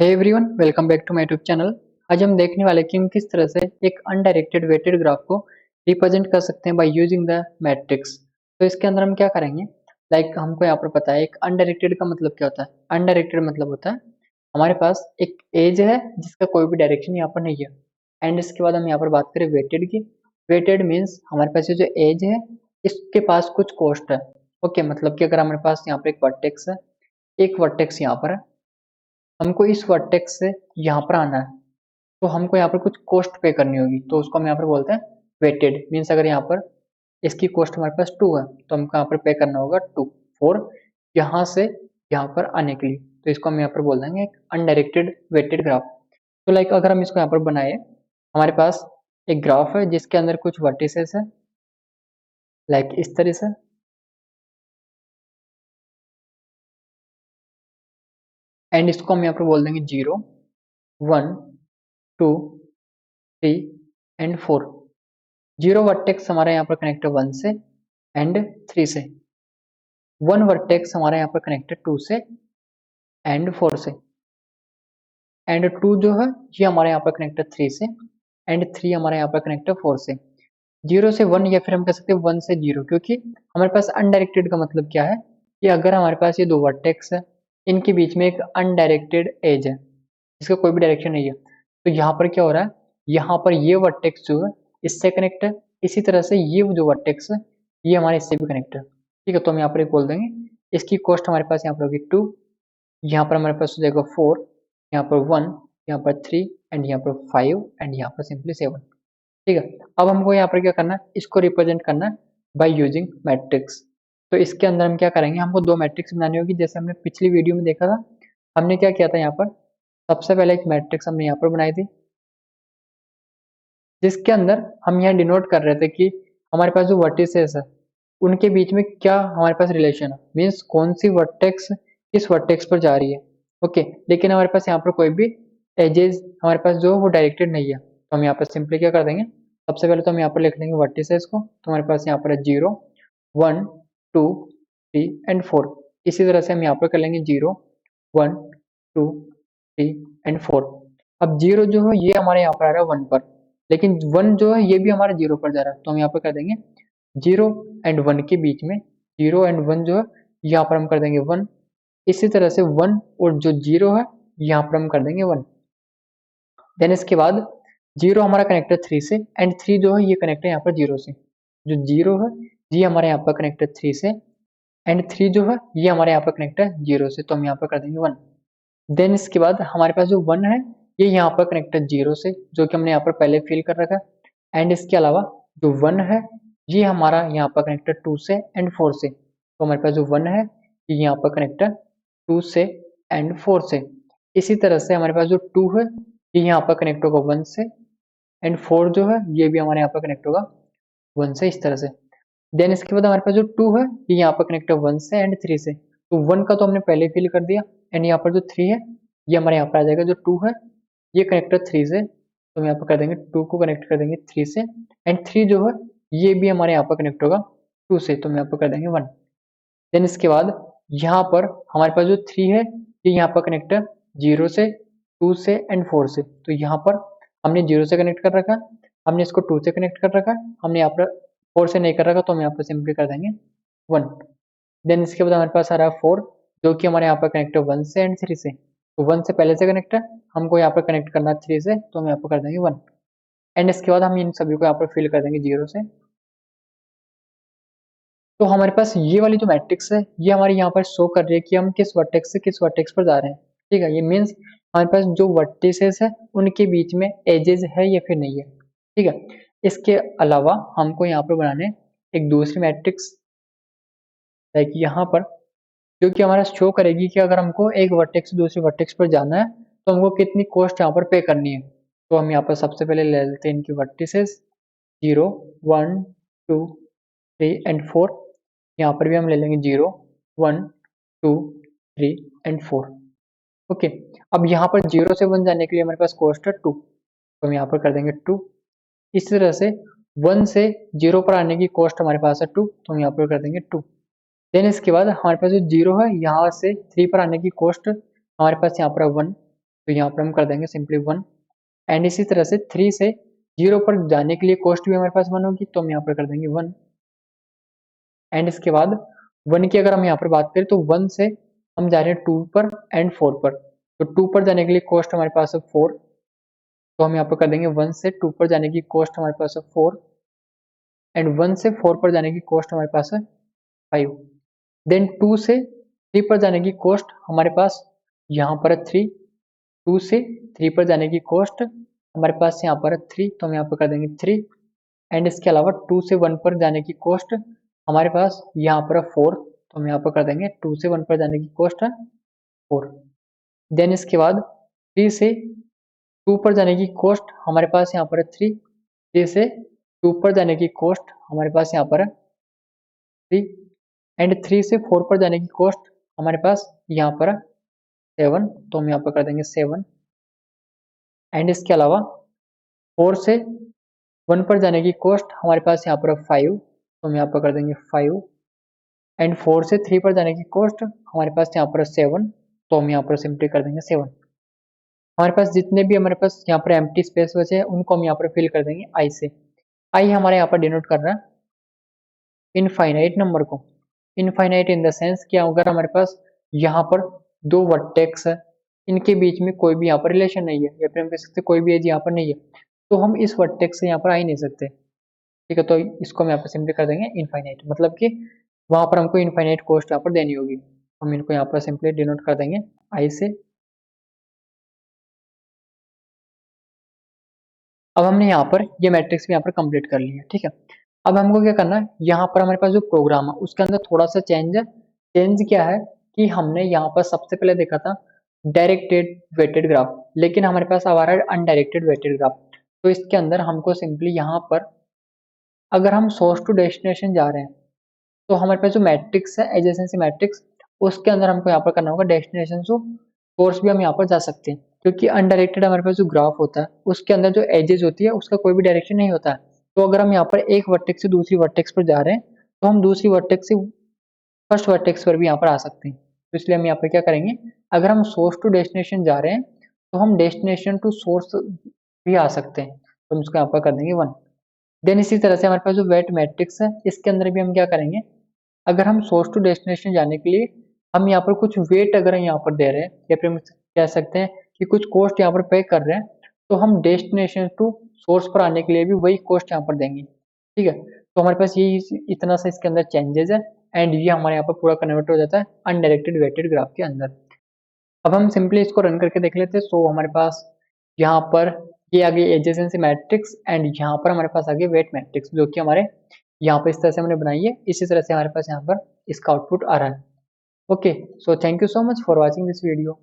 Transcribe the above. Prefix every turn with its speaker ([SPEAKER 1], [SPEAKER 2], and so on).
[SPEAKER 1] Hey everyone, welcome back to my YouTube channel. आज हम देखने वाले कि हम किस तरह से एक अनडायरेक्टेड वेटेड ग्राफ को रिप्रेजेंट कर सकते हैं बाय यूजिंग द मैट्रिक्स। तो इसके अंदर हम क्या करेंगे, हमको यहाँ पर पता है एक अनडायरेक्टेड का मतलब क्या होता है। अनडायरेक्टेड मतलब होता है हमारे पास एक एज है जिसका कोई भी डायरेक्शन यहाँ पर नहीं है। एंड इसके बाद हम यहाँ पर बात करें वेटेड की। वेटेड मीन्स हमारे पास ये जो एज है इसके पास कुछ कॉस्ट है। ओके, मतलब कि अगर हमारे पास यहाँ पर एक वर्टेक्स है, एक वर्टेक्स यहाँ पर है, हमको इस वर्टेक्स से यहाँ पर आना है, तो हमको यहाँ पर कुछ कॉस्ट पे करनी होगी, तो उसको हम यहाँ पर बोलते हैं वेटेड। मीन्स अगर यहाँ पर इसकी कॉस्ट हमारे पास 2 है तो हमको यहाँ पर पे करना होगा 2 फॉर यहाँ से यहाँ पर आने के लिए। तो इसको हम यहाँ पर बोल देंगे एक अनडायरेक्टेड वेटेड ग्राफ। तो अगर हम इसको यहाँ पर बनाए, हमारे पास एक ग्राफ है जिसके अंदर कुछ वर्टिसेस है इस तरह से। एंड इसको हम यहाँ पर बोल देंगे 0 1 2 3 एंड 4। 0 वर्टेक्स हमारा यहाँ पर कनेक्ट है 1 से एंड 3 से। 1 वर्टेक्स हमारा यहाँ पर कनेक्ट है 2 से एंड 4 से। एंड 2 जो है ये हमारे यहाँ पर कनेक्ट है 3 से एंड 3 हमारे यहाँ पर कनेक्ट है 4 से। 0 से 1 या फिर हम कह सकते हैं 1 से 0, क्योंकि हमारे पास अनडायरेक्टेड का मतलब क्या है कि अगर हमारे पास ये 2 वर्टेक्स है, इनके बीच में एक अनडायरेक्टेड एज है, इसका कोई भी डायरेक्शन नहीं है, तो यहाँ पर क्या हो रहा है, यहाँ पर ये वर्टेक्स जो है इससे कनेक्ट है, इसी तरह से ये जो वर्टेक्स है ये हमारे इससे भी कनेक्ट है। ठीक है, तो हम यहाँ पर एक बोल देंगे, इसकी कॉस्ट हमारे पास यहाँ पर होगी 2, यहाँ पर हमारे पास हो जाएगा 4, यहाँ पर 1, यहाँ पर 3 एंड यहाँ पर 5 एंड यहाँ पर सिंपली 7। ठीक है, अब हमको यहाँ पर क्या करना है, इसको रिप्रेजेंट करना है बाय यूजिंग मैट्रिक्स। तो इसके अंदर हम क्या करेंगे, हमको 2 मैट्रिक्स बनानी होगी। जैसे हमने पिछली वीडियो में देखा था, हमने क्या किया था, यहाँ पर सबसे पहले एक मैट्रिक्स हमने यहाँ पर बनाई थी जिसके अंदर हम यहाँ डिनोट कर रहे थे कि हमारे पास जो वर्टिसेस है उनके बीच में क्या हमारे पास रिलेशन है, मीन्स कौन सी वर्टेक्स किस वर्टेक्स पर जा रही है। ओके, लेकिन हमारे पास यहाँ पर कोई भी एजेस हमारे पास जो वो डायरेक्टेड नहीं है, तो हम यहाँ पर सिंपली क्या कर देंगे, सबसे पहले तो हम यहाँ पर लिख लेंगे वर्टिसेस को। तो हमारे पास यहाँ पर है 0 1 2 3 एंड 4। इसी तरह से हम यहाँ पर कर लेंगे 0 1 2 3 एंड 4। अब 0 जो है ये हमारे यहाँ पर आ रहा है 1 पर, लेकिन 1 जो है ये भी हमारे 0 पर जा रहा है, तो हम यहाँ पर कर देंगे 0 एंड 1 के बीच में 0 एंड 1 जो है यहाँ पर हम कर देंगे 1। इसी तरह से 1 और जो 0 है यहाँ पर हम कर देंगे 1। देन इसके बाद 0 हमारा कनेक्ट है 3 से एंड 3 जो है ये कनेक्ट है यहाँ पर 0 से। जो 0 है ये हमारे यहाँ पर कनेक्ट है 3 से एंड 3 जो है ये हमारे यहाँ पर कनेक्ट है 0 से, तो हम यहाँ पर कर देंगे 1। देन इसके बाद हमारे पास जो 1 है ये यहाँ पर कनेक्ट है 0 से, जो कि हमने यहाँ पर पहले फिल कर रखा है। एंड इसके अलावा जो 1 है ये हमारा यहाँ पर कनेक्ट है 2 से एंड 4 से, तो हमारे पास जो 1 है ये यहाँ पर कनेक्ट है 2 से एंड 4 से। इसी तरह से हमारे पास जो 2 है ये यहाँ पर कनेक्ट होगा 1 से एंड 4 जो है ये भी हमारे यहाँ पर कनेक्ट होगा 1 से, इस तरह से। देन इसके बाद हमारे पास जो 2 है ये यहाँ पर कनेक्ट है 1 से एंड 3 से। तो 1 का तो हमने पहले फिल कर दिया एंड यहाँ पर जो 3 है ये हमारे यहाँ पर आ जाएगा। जो 2 है ये कनेक्ट है 3 से, तो हम यहाँ पर कर देंगे 2 को कनेक्ट कर देंगे 3 से एंड 3 जो है ये भी हमारे यहाँ पर कनेक्ट होगा 2 से, तो हम यहाँ पर कर देंगे 1। देन इसके बाद यहाँ पर हमारे पास जो 3 है ये यहाँ पर कनेक्ट है 0 से 2 से एंड 4 से, तो यहाँ पर हमने 0 से कनेक्ट कर रखा है, हमने इसको 2 से कनेक्ट कर रखा है, हमने यहाँ पर 4 से नहीं कर रखा, तो हम यहाँ पर सिंपली कर देंगे 1। देन इसके बाद हमारे पास आ रहा है 4, जो कि हमारे यहाँ पर कनेक्ट है 1 से एंड 3 से। तो 1 से पहले से कनेक्ट है, हमको यहाँ पर कनेक्ट करना है 3 से, तो हम यहाँ पर कर देंगे 1। एंड इसके बाद हम इन सभी को यहाँ पर फिल कर देंगे 0 से। तो हमारे पास ये वाली जो मैट्रिक्स है ये हमारे यहाँ पर शो कर रही है कि हम किस वर्टेक्स से किस वर्टेक्स पर जा रहे हैं। ठीक है, ये मीन्स हमारे पास जो वर्टिसेस है उनके बीच में एजेस है या फिर नहीं है। ठीक है, इसके अलावा हमको यहाँ पर बनाने एक दूसरी मैट्रिक्स यहाँ पर, जो कि हमारा शो करेगी कि अगर हमको एक वर्टेक्स से दूसरे वर्टेक्स पर जाना है तो हमको कितनी कॉस्ट यहाँ पर पे करनी है। तो हम यहाँ पर सबसे पहले ले लेते हैं इनकी वर्टिसेस 0 1 2 3 एंड 4। यहाँ पर भी हम ले लेंगे 0 1 2 3 एंड 4। ओके, अब यहाँ पर 0 से 1 जाने के लिए हमारे पास कॉस्ट है 2, तो हम यहाँ पर कर देंगे 2। इसी तरह से 1 से 0 पर आने की कॉस्ट हमारे पास है 2, तो हम यहाँ पर कर देंगे 2। देन इसके बाद हमारे पास जो 0 है यहाँ से 3 पर आने की कॉस्ट हमारे पास यहाँ पर है 1, तो यहाँ पर हम कर देंगे सिंपली 1। एंड इसी तरह से 3 से 0 पर जाने के लिए कॉस्ट भी हमारे पास 1 होगी, तो हम यहाँ पर कर देंगे 1। एंड इसके बाद 1 की अगर हम यहाँ पर बात करें तो 1 से हम जा रहे हैं 2 पर एंड 4 पर। तो 2 पर जाने के लिए कॉस्ट हमारे पास है 4, तो हम यहाँ पर कर देंगे 1 से 2 पर जाने की कॉस्ट हमारे पास है 4 एंड 1 से 4 पर जाने की कॉस्ट हमारे पास है 5। देन 2 से 3 पर जाने की कॉस्ट हमारे पास यहाँ पर है 3। 2 से 3 पर जाने की कॉस्ट हमारे पास यहाँ पर है 3, तो हम यहाँ पर कर देंगे 3। एंड इसके अलावा 2 से 1 पर जाने की कॉस्ट हमारे पास यहाँ पर है 4, तो हम यहाँ पर कर देंगे 2 से 1 पर जाने की कॉस्ट है 4। देन इसके बाद 3 से 2 पर जाने की कॉस्ट हमारे पास यहाँ पर है 3। 3 से 2 पर जाने की कॉस्ट हमारे पास यहाँ पर है 3 एंड 3 से 4 पर जाने की कॉस्ट हमारे पास यहाँ पर है 7, तो हम यहाँ पर कर देंगे 7। एंड इसके अलावा 4 से 1 पर जाने की कॉस्ट हमारे पास यहाँ पर है 5, तो हम यहाँ पर कर देंगे 5। एंड 4 से 3 पर जाने की कॉस्ट हमारे पास यहाँ पर है 7, तो हम यहाँ पर सिंपली कर देंगे 7। हमारे पास जितने भी हमारे पास यहाँ पर एम्प्टी स्पेस बचे हैं उनको हम यहाँ पर फिल कर देंगे आई से। आई हमारे यहाँ पर डिनोट कर रहा है इनफाइनाइट नंबर को। इनफाइनाइट इन द सेंस कि अगर हमारे पास यहाँ पर दो वर्टेक्स है, इनके बीच में कोई भी यहाँ पर रिलेशन नहीं है, या फिर हम कह सकते कोई भी एज यहाँ पर नहीं है, तो हम इस वर्टेक्स से यहाँ पर आ ही नहीं सकते। ठीक है, तो इसको हम यहाँ पर सिंपली कर देंगे इनफाइनाइट, मतलब कि वहां पर हमको इनफाइनाइट कॉस्ट यहाँ पर देनी होगी। हम इनको यहाँ पर सिंपली डिनोट कर देंगे आई से। अब हमने यहाँ पर ये मैट्रिक्स भी यहाँ पर कंप्लीट कर लिया। ठीक है, अब हमको क्या करना है, यहाँ पर हमारे पास जो प्रोग्राम है उसके अंदर थोड़ा सा चेंज है। चेंज क्या है कि हमने यहाँ पर सबसे पहले देखा था डायरेक्टेड वेटेड ग्राफ, लेकिन हमारे पास अब आ रहा है अनडायरेक्टेड वेटेड ग्राफ। तो इसके अंदर हमको सिंपली यहाँ पर अगर हम सोर्स टू डेस्टिनेशन जा रहे हैं तो हमारे पास जो मैट्रिक्स है एडजेसेंसी मैट्रिक्स, उसके अंदर हमको यहाँ पर करना होगा डेस्टिनेशन टू सोर्स भी हम यहाँ पर जा सकते हैं, क्योंकि अनडायरेक्टेड हमारे पास जो ग्राफ होता है उसके अंदर जो एजेस होती है उसका कोई भी डायरेक्शन नहीं होता है। तो अगर हम यहाँ पर एक वर्टेक्स से दूसरी वर्टेक्स पर जा रहे हैं तो हम दूसरी वर्टेक्स से फर्स्ट वर्टेक्स पर भी यहाँ पर आ सकते हैं। तो इसलिए हम यहाँ पर क्या करेंगे, अगर हम सोर्स टू डेस्टिनेशन जा रहे हैं तो हम डेस्टिनेशन टू सोर्स भी आ सकते हैं, तो हम इसको यहाँ पर कर देंगे 1। देन इसी तरह से हमारे पास जो वेट मैट्रिक्स है इसके अंदर भी हम क्या करेंगे, अगर हम सोर्स टू डेस्टिनेशन जाने के लिए हम यहाँ पर कुछ वेट अगर यहाँ पर दे रहे हैं, या फिर हम कह सकते हैं कि कुछ कॉस्ट यहाँ पर पे कर रहे हैं, तो हम डेस्टिनेशन टू सोर्स पर आने के लिए भी वही कॉस्ट यहाँ पर देंगे। ठीक है, तो हमारे पास ये इतना सा इसके अंदर चेंजेस है एंड ये हमारे यहाँ पर पूरा कन्वर्ट हो जाता है अनडायरेक्टेड वेटेड ग्राफ के अंदर। अब हम सिंपली इसको रन करके देख लेते हैं। सो हमारे पास यहाँ पर ये आगे एडजेसेंसी मैट्रिक्स एंड यहाँ पर हमारे पास आगे वेट मैट्रिक्स, जो कि हमारे यहाँ पर इस तरह से हमने बनाई है, इसी तरह से हमारे पास यहाँ पर इसका आउटपुट आ रहा है। Okay, so thank you so much for watching this video.